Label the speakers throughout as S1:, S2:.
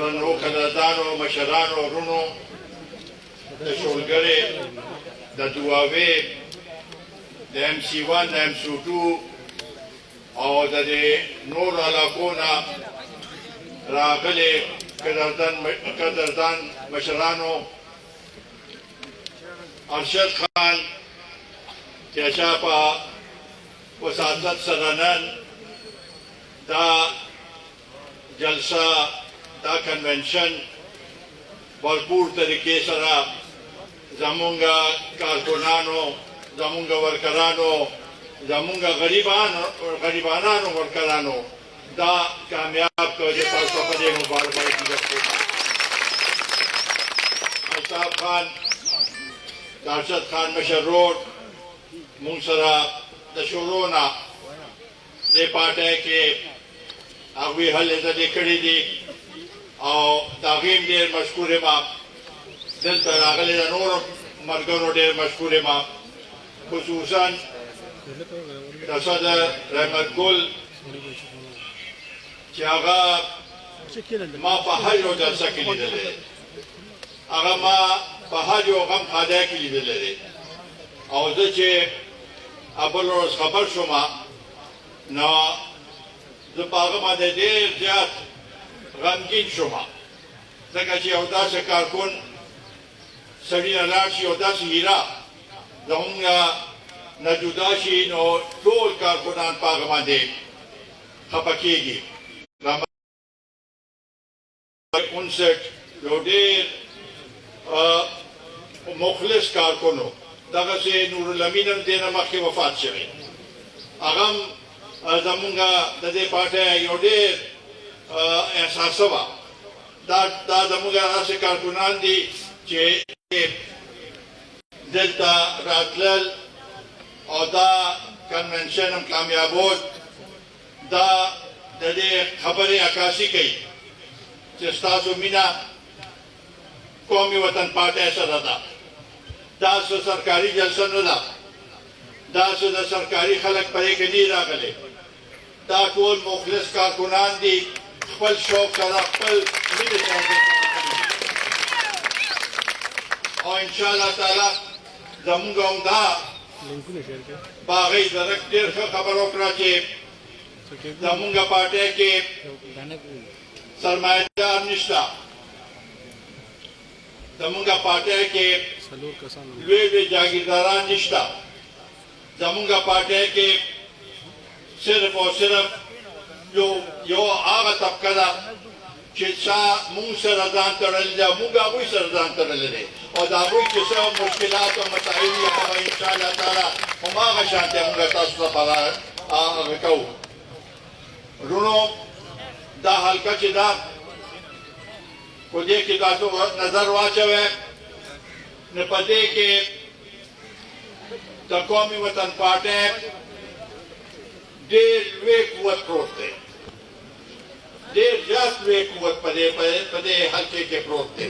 S1: درنو قدردانو مشرانو ورونو د شولګرې د دواوې د MC1 د MC2 او د نور علاقو نه راغلي قدردان مشرانو ارشد خان چې چا په وساتت سره نن دا جلسه دا کنونشن भरपूर तरीके सरा जमुंगा कारकुनानो जमुंगा वर्करानो जमुंगा गरीबानानो वर्करानो दा कामयाब करे पर सपने मुबारकबाद की करते अल्ताफ खान दारशद खान मशरोड मुंसरा दशोरोना दे पाटे के अगवी हल कड़ी दी और तागीम देर मशकूर माँ दिल तरागले नूर मरगनों देर मशकूर माँ खुसूसन सदर रहमत गुल चागा माँ पहाड़ों जलसा के लिए दे अगर माँ पहाड़ों गम खादे के लिए दे और जैसे अबलों खबर शुमा ना जो पागमा दे देर जात غمگین شما ځکه چې یو داسې کارکون سړي نه لاړ شي یو داسې هیره زموږ نه جدا شي نو ټول کارکونان په هغه باندې خفه کېږي 59 یو ډېر مخلص کارکون و دغسې نورالامین هم دې نه مخکې وفات شوی هغه هم زموږ د دې پارټۍ یو ډېر एहसास हुआ दा दमुगा से कारकुनान दी चे दिलता रातलल और दा कन्वेंशन हम कामयाब हो दा दे खबरें आकाशी गई चेस्तासु मीना कौमी वतन पार्टी ऐसा रहा दा से सरकारी जलसा न दा से सरकारी खलक परे के नहीं रागले दा कोल मुखलिस कारकुनान दी خپل شوق سره خپل مینه سره او ان شاء الله تعالی زموږ هم دا باغی درک ډېر ښه خبر وکړه چې زموږ پارټۍ کې سرمایه‌دار نشته زموږ پارټۍ کې لوی جاگیرداران نشته زموږ پارټۍ کې صرف او صرف यो आगा तबका दा चिसा मुंह से रदान तरल जा मुंगा कोई से रदान तरल ले और दावों के सब मुश्किलात और मसाइल या इंशाअल्लाह ताला हम आगा शांति मुंगा तास्ता पला आगा कौ रुनो दा हल्का चिदा को देख के दातो नजर वाचवे न पते के तकौमी वतन पार्टी देर वे कुवत प्रोते देर जात वे कुवत पदे हल्के के प्रोते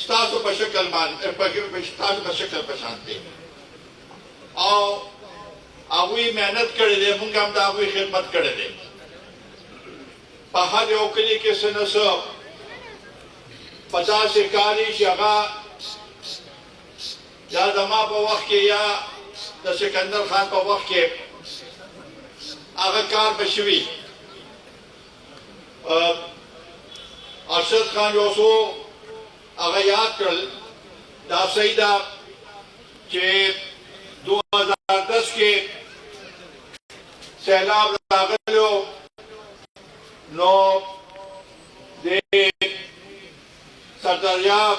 S1: स्तासो पर शक्ल मान स्तासो पर शक्ल पहचानते और आवी मेहनत करे दे मुंगाम दावी खिदमत करे दे पहाड़ ओकली के सनसो 50 शिकारी शगा या दमा पर वक्त के या द सिकंदर खान पर वक्त के आगा कार बशवी अरशद खान योसो आगा याद कर दा सईदा के 2010 के सैलाब लागलो नो दे सरदरियाब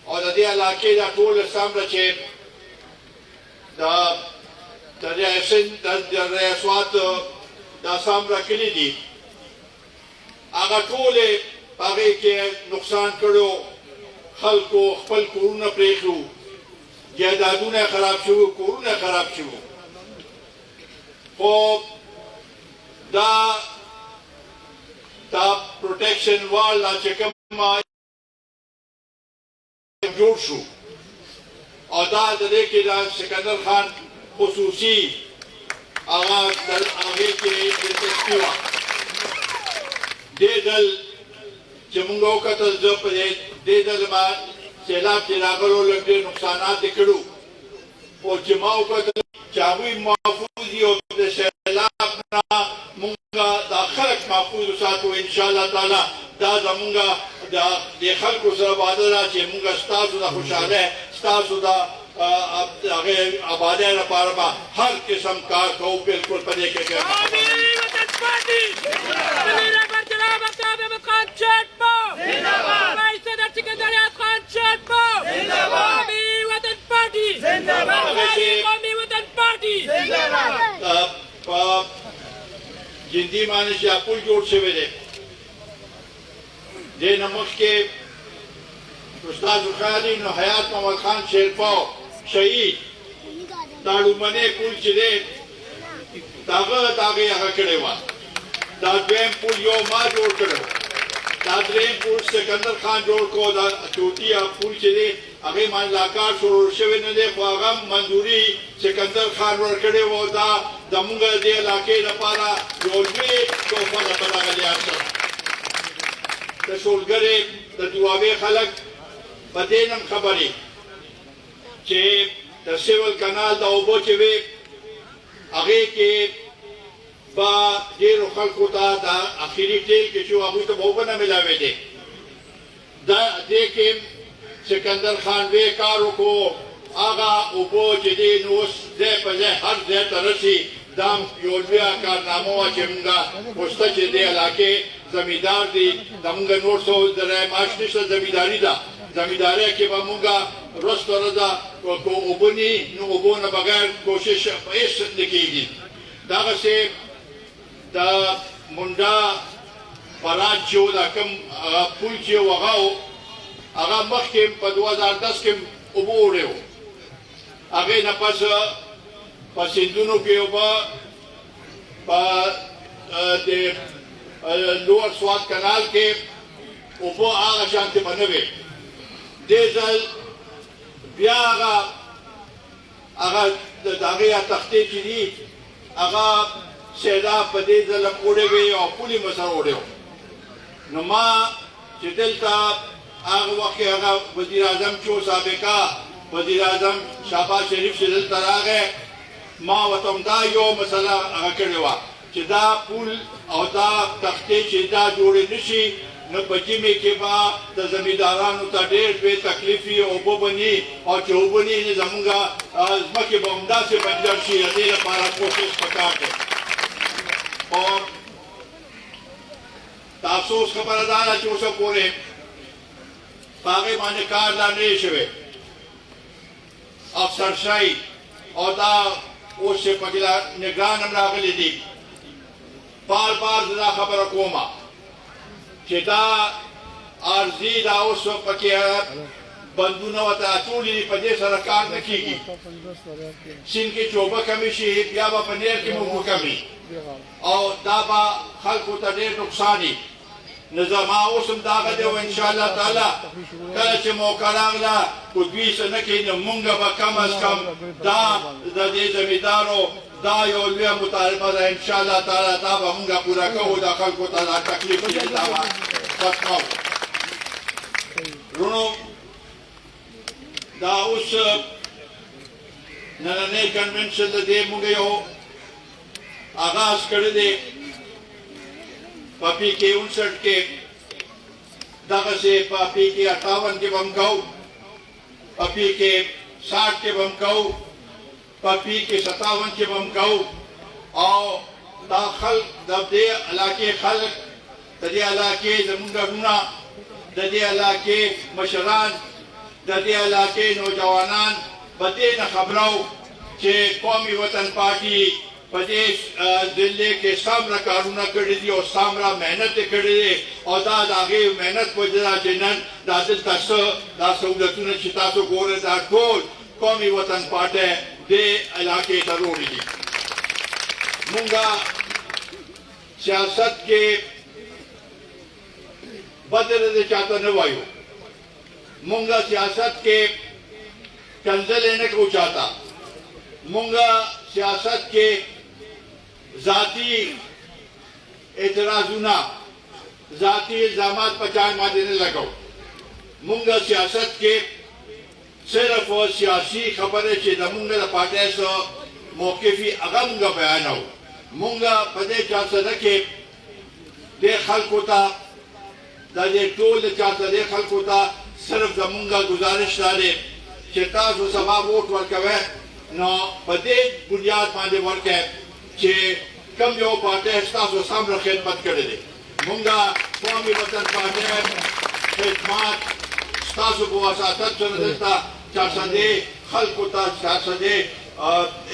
S1: और दे इलाके दा टोल सामने चे दा दरिया स्वात दा सामरा कली दी आगा टोले आगे के नुकसान करो खल को खपल कोरोना प्रेखू जायदादों ने खराब शुरू कोरोना खराब शुरू और दा प्रोटेक्शन वाल ना चेकम जोड़ शू और दा दरे के दा सिकंदर खान खुसूसी आगे के दे दल چې موږ وکتل زه په دې ځل ما سیلاب چې راغلو لږ ډېر نقصانات یې کړو او چې ما وکتل چې هغوی محفوظ دي او د سیلاب نه موږ دا خلک محفوظ وساتو انشاءالله تعالی دا زموږ د خلکو سره وعده ده چې موږ ستاسو د خوشحالۍ ستاسو د هغې آبادۍ لپاره به هر قسم کار کوو بلکل په دې کې په جندي باندې چې پل جوړ شوی دی دې نه مخکې استاد خالي نو حیات محمد خان شیرپاو شهید دا لومړنی پل چې دی هغه هغه کړی وه دا دویم پل یو ما جوړ کړی دا دریم پل سکندر خان جوړ کړو دا چوټي پل چې دی هغې باندې لا کار شروع شوی نه دی خو هغه منظوري سکندر خان ورکړې وه دا زموږ دې علاقې لپاره یو لوی تحفه ده په دغه لحاظ سره د شولګرې د دوابې خلک په دې نن خبرې چې د سیول کانال د اوبو چې وې هغې کې به ډېرو خلکو ته د اخري ټیل کې چې هغوی ته به اوبه نه میلاوېدې دې کې سکندر خان وی کار وکړو هغه اوبو چې دی نو اوس ځای په ځای هر ځای ته رسي دا یو لویه کارنامه وه چې موږ وروسته چې دې علاقې زمیندار دي زموږ نور څه درای معاش نشته زمینداري ده زمیندارۍ کې به موږ ورځ په ورځ که اوبه ني نو اوبو نه بغیر کوشش هېڅ نه کېږي دغسې د منډا فرات چې و دا کوم پل چې و هغه مخکې په 2010 کې اوبه وړی و هغې نه پس په سیندونو کې اوبه په د لوړ سوات کانال کې اوبه هغه شانتې به نه وې دې ځل بیا هغه د هغې تختې چې دي هغه سیلاب په دې ځل هم وړی وې او پل یې ورسره وړی و نو ما چې دلته هغه وخت کې هغه وزیر اعظم چې سابقه وزیر اعظم شهباز شریف چې دلته راغی ما ورته همدا یو مسله هغه کړې وه چې دا پل او دا تختې چې دا جوړې نه شي نو په ژمي کې به د زمیندارانو ته ډېر لوی تکلیف وي اوبه به ني او چې اوبه ني نو زموږ ځمکې به همداسې بنجر شي د دې لپاره کوشش پکار دی او د افسوس خبره دا ده چې اوسه پورې په هغې باندې کار لا نه دی شوی افسرشاهي او دا اوس چې پکې نګران هم راغلي دي بار بار زه دا خبره کومه چې دا عرضي دا اوس پکې بندونه ورته اچولي دي په دې سره کار نه کېږي سیند کې چې اوبه کمې شي بیا به په نهر کې هم اوبه کمې او دا به خلکو ته ډېر نقصان وي نو زما اوس هم دغه دی او انشاءالله تعالی کله چې موقع راغله که دوی څه نه کوي نو مونږ به کم از کم دا د دې زمیندارو دا یو لویه مطالبه ده انشاءالله تعالی دا به مونږ پوره کوو د خلکو ته دا تکلیف چې دی دا به ختموو وروڼو دا اوس نننی کنونشن د دې مونږ یو آغاز کړی دی په PK 59 کې دغسې په PK 58 کې به هم کوو په PK 60 کې به هم کوو په PK 57 کې به هم کوو او دا خلک د دې علاقې خلک د دې علاقې زموږ وروڼه د دې علاقې مشران د دې علاقې نوجوانان په دې نه خبره وو چې قومي وطن پارټي په دې ضلع کې څومره کارونه کړي دي او څومره محنت یې کړې دی او دا د هغې محنت په وجه ده چې نن دا دلته څه دا سهولتونه چې تاسو ګورئ دا ټول قومي وطن پارټۍ دې علاقې ته راوړي دي مونږ سیاست کې بدل دې چاته نه وایو مونږ سیاست کې کنځلې نه کوو چاته مونږ سیاست کې ذاتی اعتراضونه ذاتی الزامات پچان باندې نه لګو مونږ سیاست کې صرف او سیاسي خبره چې د مونږ د پارټۍ سره موقفي هغه مونږ بیانو مونږ په دې چارڅه کې د خلکو ته د دې ټول چارڅه د خلکو ته صرف زمونږ گزارش لري چې تاسو سبا ووټ ورکوئ نو په دې بنیاد باندې ورکړئ چې کوم یو پارټۍ ستاسو سمره خدمت کړې ده مونږ قومي وطن پارټۍ خدمات ستاسو په وساطت سره دلته چارڅه خلکو ته چارڅه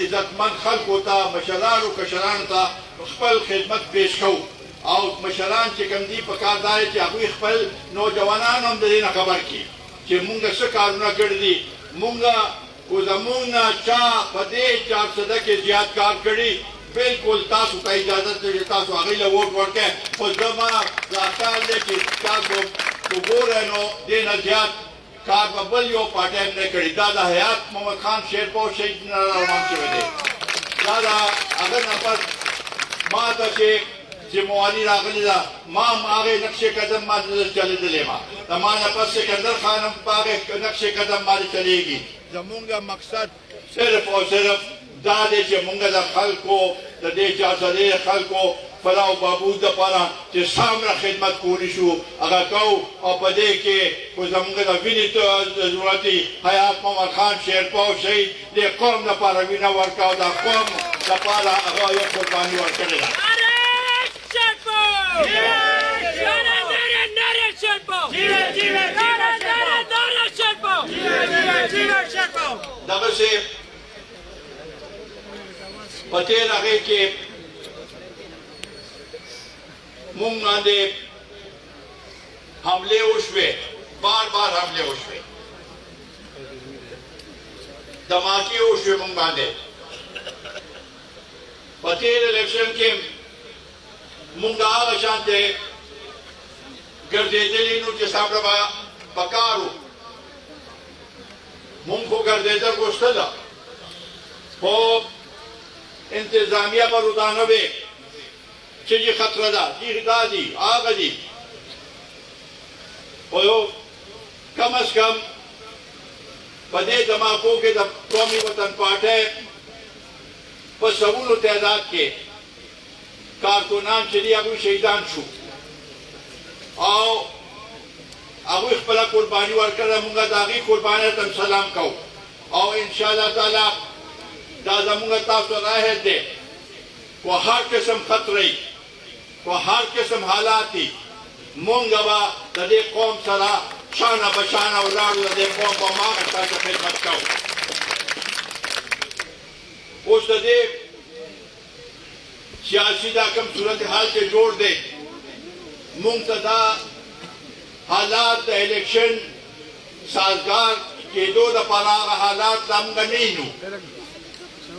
S1: عزتمند خلکو ته مشرانو کشرانو ته خپل خدمت پیش کوو او مشران چې کوم دي په کار دی چې هغوی خپل نوجوانان هم د دې نه خبر کړي چې مونږ څه کارونه کړي دي مونږ خو زمونږ نه چا په دې چارڅده کې زیات کار کړي بالکل تاسو ته اجازه ده چې تاسو هغوی له ووټ ورکړئ خو زما دا خیال دی چې تاسو وګورئ نو دې نه زیات کار به بل یو پارټۍ هم نه کړي دا د حیات محمد خان شیرپور شهید نه روان شوی دی دا د هغه نه پس ما ته چې ذمہواری راغلی ده ما هم هغې نقش قدم باندې چلېدلی ما د ما نه پس سکندر خان هم په هغې نقش قدم باندې چلېږي زمونږ مقصد صرف او صرف دا دی چې مونږ د خلکو د دې چارڅدې خلکو فلاح او بهبود دپاره چې څومره خدمت کولی شو هغه کوو او په دې کې خو زمونږ د وینې ضرورت دی حیات محمد خان شیرپور شهید دې قوم دپاره وینه ورکړه او د قوم دپاره هغه یو قرباني ورکړې ده دغسې په تېر هغې کې مونږ باندې حملې وشوې بار بار حملې وشوې دھماکې وشوې مونږ باندې په تېر الیکشن کې مونږ هغه شانتې ګرځېدلي نو چې صاحب به پکار وو مونږ خو ګرځېدل غوښتله خو انتظامیه به روزانه وې چې جی خطره ده جی دا دي هغه دي خو یو کم از کم په دې دھماکو کې د قومي وطن پارټۍ په سوونو تعداد کې کارکنان چې دي هغوی شهیدان شو او هغوی خپله قرباني ورکړه مونږ د هغې قربانۍ ته سلام کوو او انشاءالله تعالی دا زمونږ تاسو راهد دی خو هر قسم خطرې خو هر قسم حالات دي مونږ به د دې قوم سره شانه به شانه ولاړو د دې قوم به هماغه تاسو خدمت کوو اوس د دې سیاسي دا کوم صورتحال چې جوړ دی مونږ ته دا حالات د الیکشن سازگار کېدو دپاره هغه حالات لا مونږ نه وینو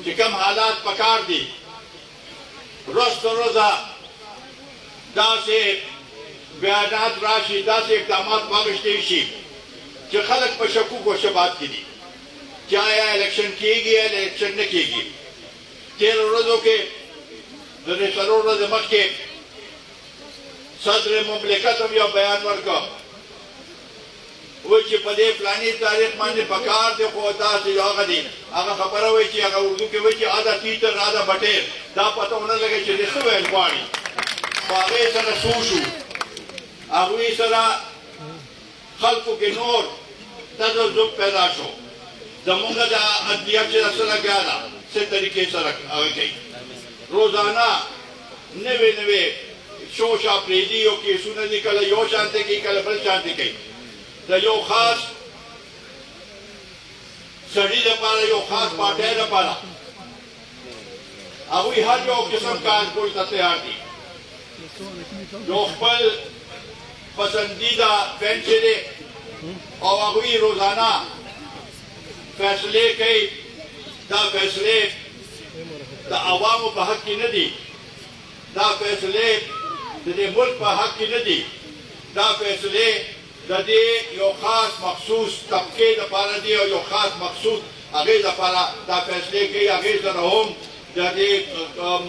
S1: چې کوم حالات پکار دي ورځ تر ورځه داسې بیانات راشي داسې اقدامات واخیستل شي چې خلک په شکوک و شبهات کې دي چې آیا الیکشن کېږي یا الیکشن نه کېږي تېرو ورځو کې د دې څلور ورځې مخکې صدر مملکت هم یو بیان ورکړ وایي چې په دې فلاني تاریخ باندې پکار دی خو داسې هغه دي هغه خبره وایي چې هغه اردو کې وایي چې آدا تیتر آدا بټیر دا پته ونه لګي چې دې څه ویل غواړي خو هغې سره څو شو هغوی سره خلکو کې نور تذبذب پیدا شو زمونږ د عدلیه چې څه لګیا ده څه طریقې سره هغه کوي روزانه نوې نوې شوش اپریدي او کیسونه دي کله یو شانتې کوي کله بل شانتې کوي د یو خاص سړي لپاره یو خاص پارټۍ لپاره هغوی هر یو قسم کار کولو ته تیار دي یو خپل پسندیده فین چې دی او هغوی روزانه فیصلې کوي دا فیصلې د عوامو په حق کې نه دي دا فیصلې د دې ملک په حق کې نه دي دا فیصلې د دې یو خاص مخصوص طبقې دپاره دي او یو خاص مخصوص هغې دپاره دا فیصلې کوي هغې سره هم د دې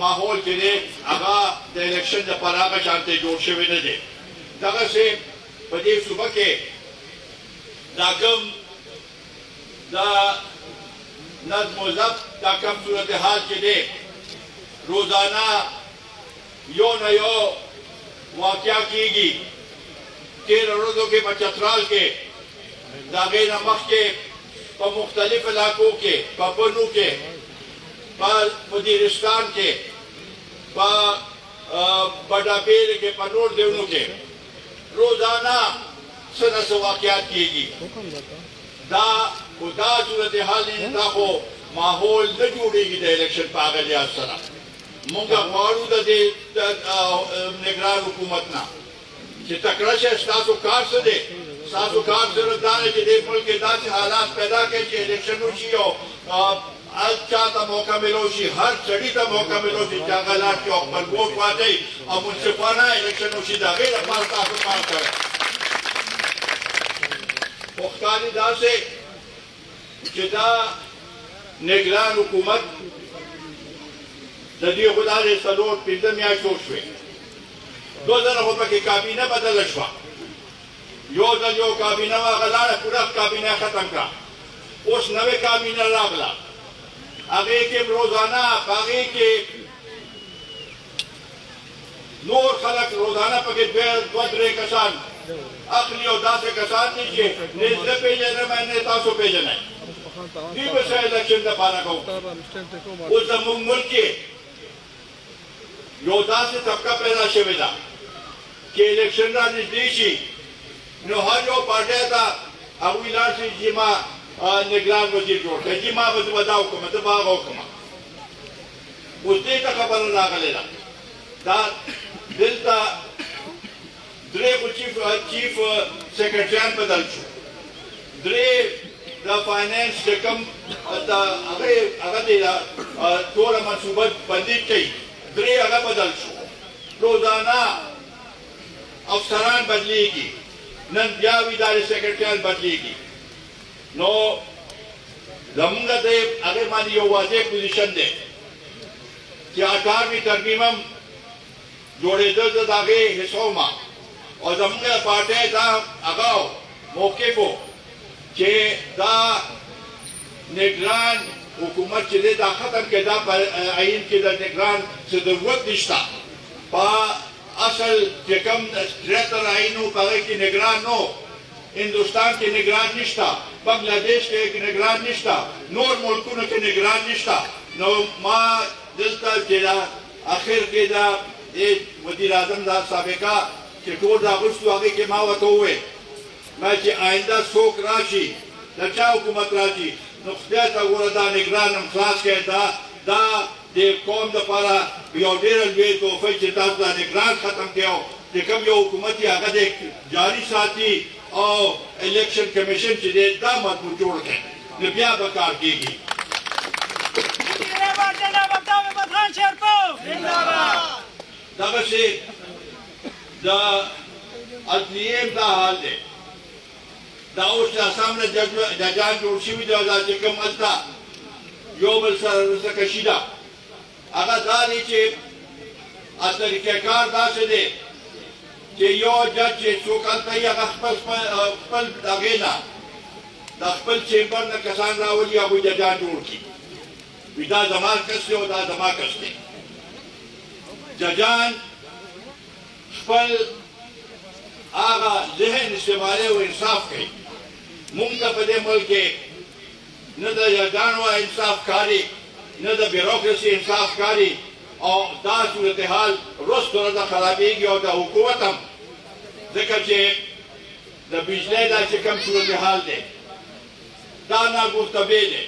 S1: ماحول چې دی هغه د الیکشن دپاره هغه شانتې جوړ شوی نه دی दगा से बदे सुबह के दाकम दा नज़्म ज़ब्त दाकम सूरत हाल के दे रोजाना यो न यो वाक़या कीगी 13 रोज़ों के चतराल के दागे नमक के पर मुख्तलिफ इलाकों के पर बनू के पर मुदीरिस्तान के पर बड़ापेर के पर नोट देवनों के रोजाना सना से वाक़यात कीगी दा खुदा सूरत हाल दा को माहौल न जोड़ेगी द इलेक्शन पागल या सना मुंगा वारू दे निगरान हुकूमत ना कि तकरश सासुकार से दे सासुकार से दाने के दे मुल्क के दास हालात पैदा के कि इलेक्शन उसी हो अच्छा ता मौका मिलो शी हर चढ़ी ता मौका मिलो शी जागलाट के ऊपर वोट वादे और मुंसिफाना इलेक्शन उसी दागे रफाल सासुकार करे मुख्तारी दा से जिदा निगरान हुकूमत जदीय खुदा ने सलोट पिंजर में आशोश हुए 2000 रुपए की काबीना बदल शवा यो दल यो काबीना वा गलाड़ पूरा काबीना खत्म का उस नवे काबीना लागला आगे के रोजाना आगे के नूर खलक रोजाना पके द्वद्रे कसान अखली और दासे कसान नीचे निज़ पे जने मैंने तासो पे जने दी बस इलेक्शन दा पाना को उस जमुन मुल्क के योदा से तबका पैदा शेवेदा के इलेक्शन रा नजदीशी नो हर जो पार्टी था अब इलाज से जिमा निगरान वजीर जोड़ है जिमा बताओ को मतलब बागो कमा उस दिन तक खबर ना करेगा दा दिल ता द्रे को चीफ सेक्रेटरी बदल चु द्रे द फाइनेंस कम अगर देला थोड़ा मंसूबा बंदी चाहिए द्रे अगर बदल चु रोजाना अफसरान बदलेगी नन ब्या विदारी सेक्रेटरी बदलेगी नो जमुंगा दे अगर मानी यो वाजे पोजीशन दे कि 18वीं तरमीमम जोड़े दर्द दागे हिस्सों में और जमुंगा पार्टी दा अगाव मौके को के दा निगरान हुकूमत चले दा खत्म के दा आइन के दा निगरान से जरूरत निश्ता पा असल के कम रहतर आइनों का की निगरान नो हिंदुस्तान के निगरान निश्ता बांग्लादेश के निगरान निश्ता नूर मुल्कों के निगरान निश्ता नो माँ दिलता जेला आखिर के दा एक वज़ीर आज़म दा साबिका के कोड आगुस्तु आगे के माँ वतो हुए मैं कि आइंदा सोक राशि लचा हुकूमत राशि नुख्तिया तगुरदा निगरान अमसास के दा दे कौम द पारा बियोडेरल वे तो फैचता दा निगरान खत्म किया कि कम यो हुकूमत या गदे जारी साथी और इलेक्शन कमीशन चले दा मत जोड़ के निबिया बकार कीगी दगा से दा अदलियम दा हाल दे दाउस सामने जजान जोशी भी दा कम अल्ता यो बल सर कशीदा अगर दारी चे अतर के कार दा से दे कि यो जज चोकलता या खपल दागेना दखपल चेंबर न कसान रावली अबू जजान जोड़ की विदा जमाल कसते और दा जमा कसते जजान खपल आगा जहन इस्तेमाले वो इंसाफ कही मुंगा पदे मुल्क के न द जजानवा इंसाफ कारी न द ब्यूरोक्रेसी इंसाफ कारी और दा सूरत हाल रोज थोड़ा खराबी की और दा हुकूमत हम जिक्र चे द बिजली दा चे कम सूरत हाल दे दा ना गुफ्तबे दे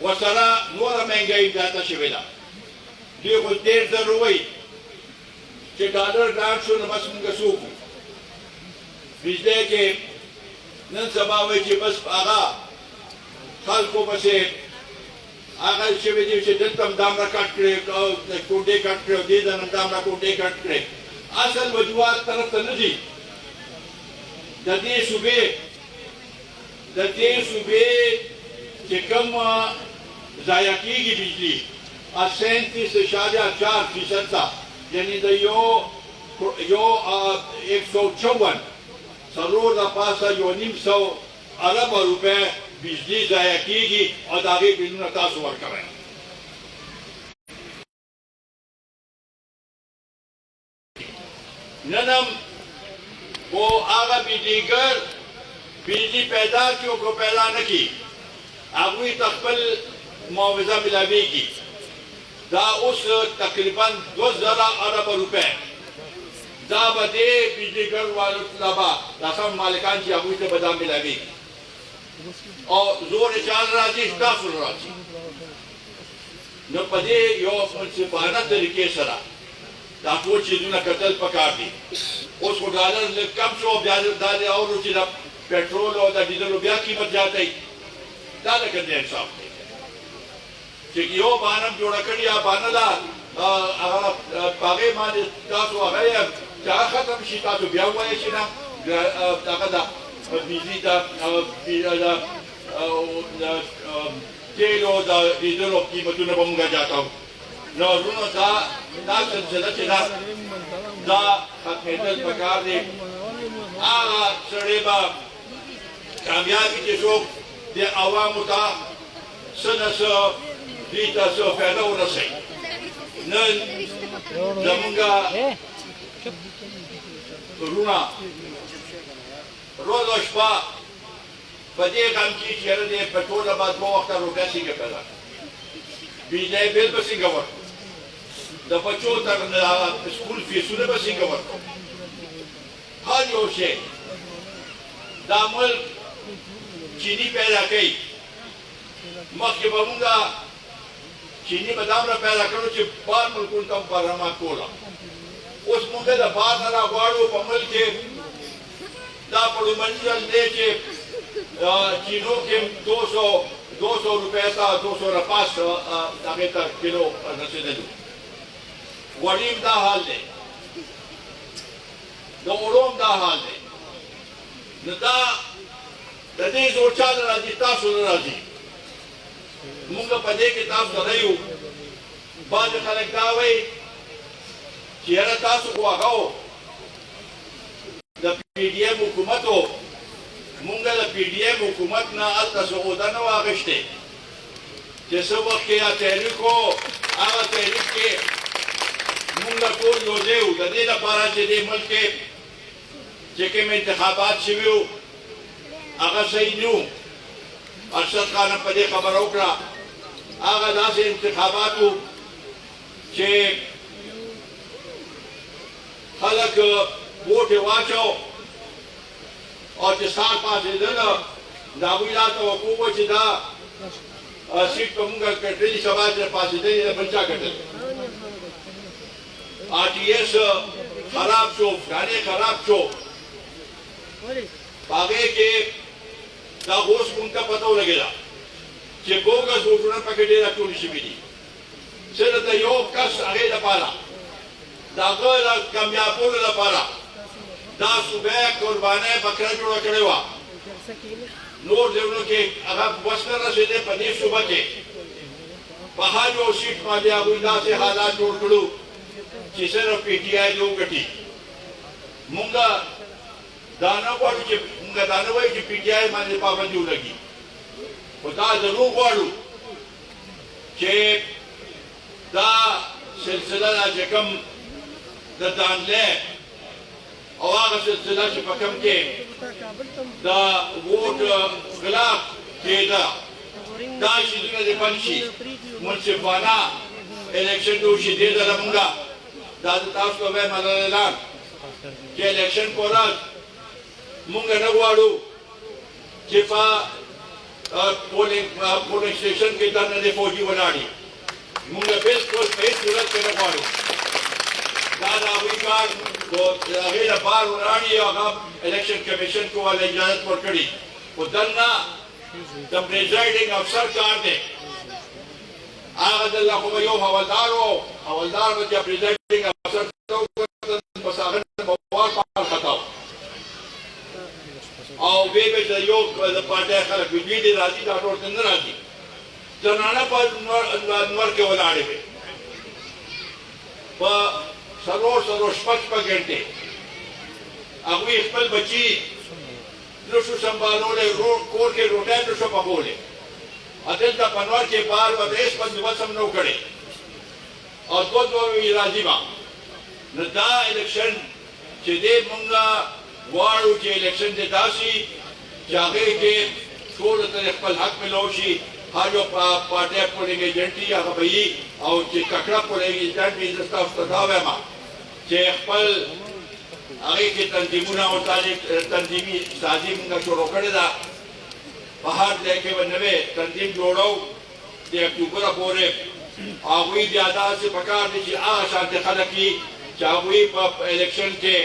S1: वसरा नोरा महंगाई जाता शिवेला दियो कुछ देर जरूरी कि डॉलर डांट शो नमस मुंगा सूखू बिजली के नन सबावे के बस आगा खाल को बसे आगा शिवेली से जंतम दामरा काट करे कोटे काट करे दे दन दामरा कोटे काट करे असल वजूहात तरफ तनजी दते सुबे के कम जायकी की बिजली 37.4% था यानी यो यो 154 सरोर द पासा यो 900 अरब रुपए बिजली जाया कीगी और दागे बिलुन तासु वर्करें ननम वो आगा बिजलीगर बिजली पैदा क्यों को पैदा न की आगुई तकबल मुआवजा मिलावेगी दा उस तकरीबन 2000 अरब रुपए दा बदे बिजलीगर वालों तबा रासम मालिकान की आगुई से बदा मिलावेगी और जोर चाल राजी तासु राजी न पदे यो मुनसिफाना तरीके सरा ताकि चीजों ना कतल पका दी उसको डॉलर कम सो डाले और उसी ना पेट्रोल और डीजल रुपया कीमत जाते ही डाले कर दिया इंसाफ क्योंकि यो बानम जोड़ा कर या बानला पागे माने तासु आ गए चाह खत्म शिता तो ब्याह हुआ है शिना ताकदा बिजली दा तेल और डीजल और कीमतों ने बमुगा जाता हूँ no runo da sensada chena da खतमेतल पकार दे सड़ेबा कामयाबी के शोक दे आवाम उता सनस दीता सो फैदा हो रसे न जमुंगा रुना रोज अशपा बजे काम की चेहरे दे पेट्रोल बाद वो वक्त रुका सी के पहला बीजे बिल पर सिंगावर द बच्चों तक स्कूल फीसुने पर सिंगावर हर योशे दामल चीनी पैदा कई मक्के बमुंगा चीनी बादाम रा पैदा करो चे बार मुल्कुल तम बरमा कोला उस मुंगे दा बार नरा वाड़ो पमल के दा पड़ो मंजल दे चे चीनों के 200 रुपए था 200 रपास आगे तक किलो नसे दे दो वरीम दा हाल दे दो ओरोम दा हाल दे नदा दे जोर चाल राजी तासु राजी मुंगा पदे के तास दरायु बाद खलक दावे चेहरा तासु को आगाओ द पीडीएम हुकूमतो मुंगा द पीडीएम हुकूमत ना अल तसऊदा न वागश्ते जैसे वक्त के या तहरीक को आगा तहरीक के मुंगा को योजे उ दे ना पारा जे मुल्क के जेके में इंतखाबात शिवियो आगा सही न्यू अरशद खान पदे खबर ओकरा आगा दास इंतखाबात जे खलक वोट वाचो और जिसार पास इधर दाबुला तो वो चिदा सीट पर मुंगा कटरी समाज के पास इधर ये बच्चा कटे आरटीएस खराब शो गाने खराब शो आगे के दागोस उनका पता लगेगा कि बोगस वोटना पकड़े रखो निशिबिनी सिर तो यो कस आगे दपाला दागोला कामयाबों दपाला दा सुबह कुर्बाने बकरा जोड़ा करे हुआ नोर देवलों के अगर वस्कर से दे पनीर सुबह के बाहर जो सीट माले आगुंदा से हालात जोड़ करूँ जिसे रो पीटीआई लोग गटी मुंगा दाना वालू के मुंगा दाना वाली के पीटीआई माने पाबंदी लगी वो दा जरूर वालू के दा सिलसिला जकम दान ले और आगे सिलसिला से पकम के दा वोट गलाफ के दा शिदुना दे पंची मुंसिफाना इलेक्शन दो शिदे दा मुंगा दा तास को वे मलालान के इलेक्शन कोराज मुंगा नगवाड़ू चिपा पोलिंग स्टेशन के तरह दे फौजी बनाड़ी मुंगा बिल्कुल फेस सूरत के नगवाड़ू दादा विकार तो आगे ना बार उड़ानी और हम इलेक्शन कमीशन को वाले इजाज़त पर करी वो दन्ना द प्रेसिडिंग अफसर कार दे आगे अल्लाह को यो हवलदार में क्या प्रेसिडिंग अफसर तो बस आगे मवार पार खताओ और वे यो पार्टी खलक बिजली राजी दाटोर दिन राजी जनाना पर नवर के वलाड़े में सरो शपथ घंटे अगुई खपल बची नशो संभालोले कोर के रोटे नशो पकोले अदल दा पनवार के बार व देश बंदोबस्त हम नो करे और दो राजीमा नदा इलेक्शन चेदे मंगा वाड़ू के इलेक्शन दे दासी जागे के छोड़ तरह खपल हक में लोशी हाजो पार्टी पोलिंग एजेंटी या भाई और जे ककड़ा पोलिंग एजेंट भी दस्ता उस्तादावे मा जे खपल आगे के तंजीमुना और तंजीमी साजिम का शुरू करे दा बाहर लेके बनवे तंजीम जोड़ो जे अक्टूबर पूरे आगुई ज्यादा से पकार दी आ शांति खलकी चागुई पप इलेक्शन के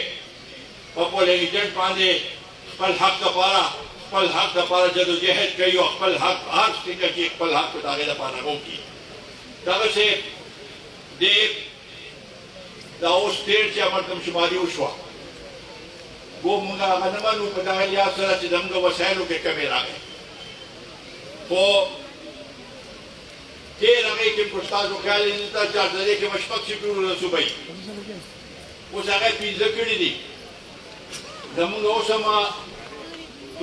S1: पोलिंग एजेंट पांदे पल हक दपारा जदोजहद कई पल हक हर स्थिति की पल हक दागे दपारा होगी तब से देव दाओ स्टेट से अमरदम शुमारी उशवा वो मुंगा गनमनु पदालिया सरा चिदंग वसैलों के कमे लागे तो के लगे कि पुस्ताजो ख्याल इनता चार जरे के मशपक से पूर्ण रसूबाई वो जागे पीछे क्यों दी दमुंगा ओसमा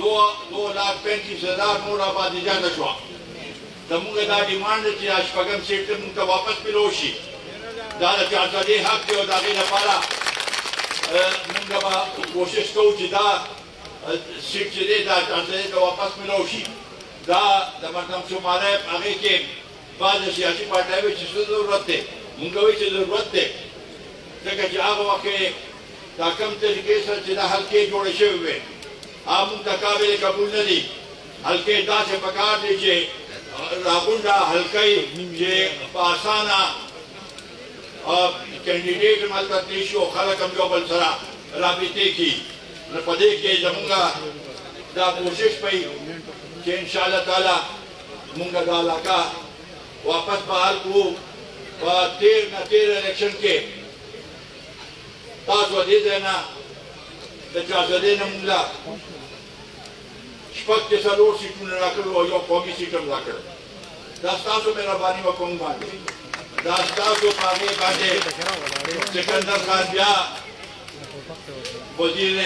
S1: 2,35,000 नूर आबादी जाना शुआ दमुंगा दा डिमांड थी आशपगम सीट मुंगा वापस मिलोशी दादा चाचा दे हक के दागे न पारा मुंगा बा कोशिश को जिदा सीट चले दा चाचा दे वापस मिलोशी दा दमरदम शुमारे आगे के बाद सियासी पार्टी में चीज़ ज़रूरत है मुंगा भी चीज़ ज़रूरत है जगह जाग वाके ताकम तरीके से जिदा हल्के जोड़े शे हुए आप मुंगा काबिल कबूल नहीं हल्के दा से पकार दीजिए राबुंडा हल्काई जे पासाना कैंडिडेट मालका देशो खाला कम जो बलसरा राबिते की पदे के जमुंगा दा कोशिश पई कि इंशाल्लाह ताला मुंगा गाला का वापस बहाल को तेर इलेक्शन के ताज़ दे देना चाचा देना मुंगा शपथ के सलोर सीटों ने रखकर वो यो कौमी सीटों में रखकर दास्तान मेरा बानी में कौन बांधे दास्तान को पागे बांधे सिकंदर खान बिया वजीर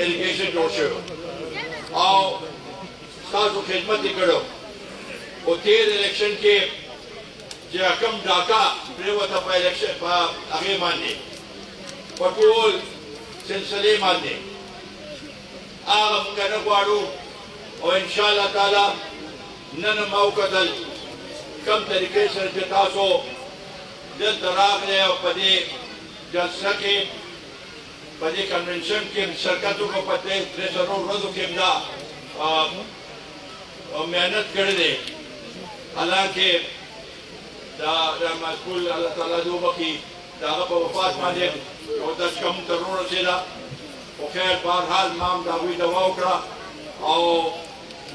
S1: इरिगेशन जोशे और सासु खिदमत करो और तेर इलेक्शन के जकम डाका प्रेवत अपना इलेक्शन आगे मानने पटोल सिलसिले मानने आग मुंगा नगवाड़ू और इंशाल्लाह ताला नन मौकदल कम तरीके से जतासो जल दराग ले और पदे जलसा के पदे कन्वेंशन के शरकतों को पते ट्रेजरों रोज़ों के मदा मेहनत कर दे हालांकि मस्कुल अल्लाह ताला जो बकी दागा पर वफात माने और 10 कम करोड़ से ला और खैर बहरहाल माम दावी दवा उकरा और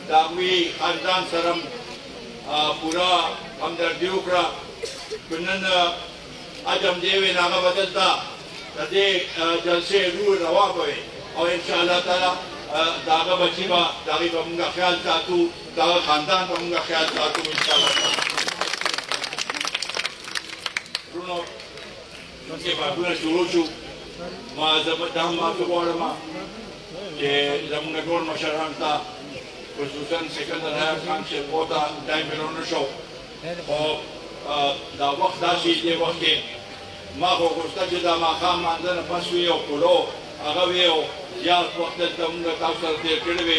S1: दावी खानदान सरम पूरा हमदर्दी उकरा कुनन अजम देवे नागा बदलता तदे जलसे रूह रवा बवे और इंशाअल्लाह ताला दागा बची बा दागी बमुंगा ख्याल चाहतू दागा खानदान बमुंगा ख्याल चाहतू इंशाअल्लाह रुनो उनके बाबूने शुरू शु माँ जबरदस्त माँ तो बोल माँ के जमुना गोल मशहूर था खुसूसन सिकंदर है खान से पोता टाइम में रोने शो और दा वक्त दासी ये वक्त के माँ को गुस्सा जिदा माँ खाम मांझन फंसुए और पुरो अगवे और यार वक्त जमुना काफर देर किड़वे